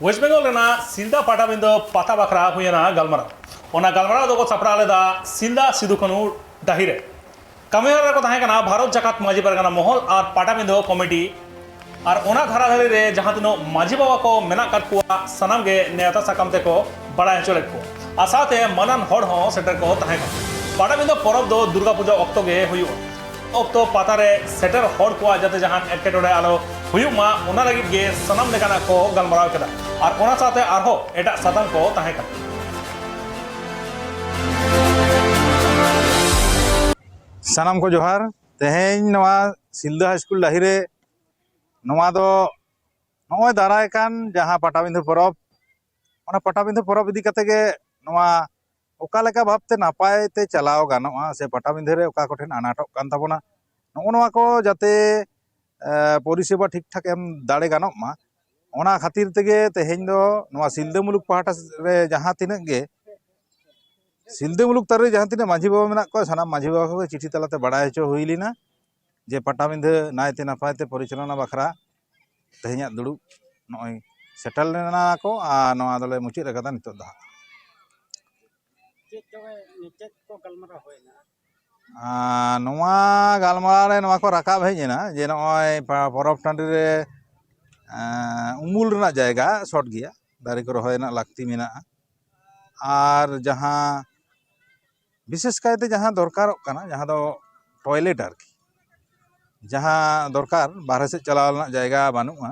waste Bengal सिलदा पाटाबिंदो पाता बखरा हुईना गलमाराव दो सापड़ा लेदा सिलदा सिदु कानू डाही रे कमिहरा को तहेकना भारत जाकात माजी परगना महल और पाटाबिंदो कमिटी और ओना धारा धारी रे जहां तिनो माजी बाबा को मेना काट कुआ सनाम गे नेता साकाम ते को बड़ा हचो लेको आ साथे मनन हड़ हो सेटर को तहेकना पाटाबिंदो परब दो दुर्गा पूजा ऑक्टो गे हुयु ऑक्टो पाता रे सेटर हड़ कुआ जाते जहां एटकेटोड़े आलो हुयुमा ओना लगी गे सनाम लेकाना को गलमाराव केदा और ओना साथे आरहो एटा साताम को तहेकना सानाम को जोहार तेहें नवा सिलदा हाई स्कूल डाही रे नवा दो नॉय दाराय कान जहां पाटाबिंदो परब ओना पाटाबिंदो परब इदी कते गे नवा ओका लेका भाबते नापाय ते चलाव गानोआ से पाटाबिंदो रे ओका कोठेन अनाटक कान ताबोना नवा को जाते परिसेवा ठीक ठाक एम दाड़े गानोक मा ओना खातिर तेगे तेहें दो नवा सिलदा मुलुक पाहटा रे जहां तिनक गे सिलदा मुलुक तारे जहां तिना माझी बाबा मेना को सानाम माझी बाबा को चिठी तलाते बड़ाय हचो हुई लीना जे पाटाबिंदो नायते नापायते परिचालना बखरा तेहें दुड़ुब नॉय सेटल लेना को आ नवा दले मुचित रकादा नितो दा नवा गालमाराव रे नवा को राकाब हेजना जे नॉय परब टांडी रे उमुल रना जायगा शॉर्ट गया दारे को रहोयना लाक्ति मेना और जहां विशेष कायते जहां दरकार जहां दो टॉयलेट आरकी जहां दरकार बाहर से चलाव जायगा बानुआ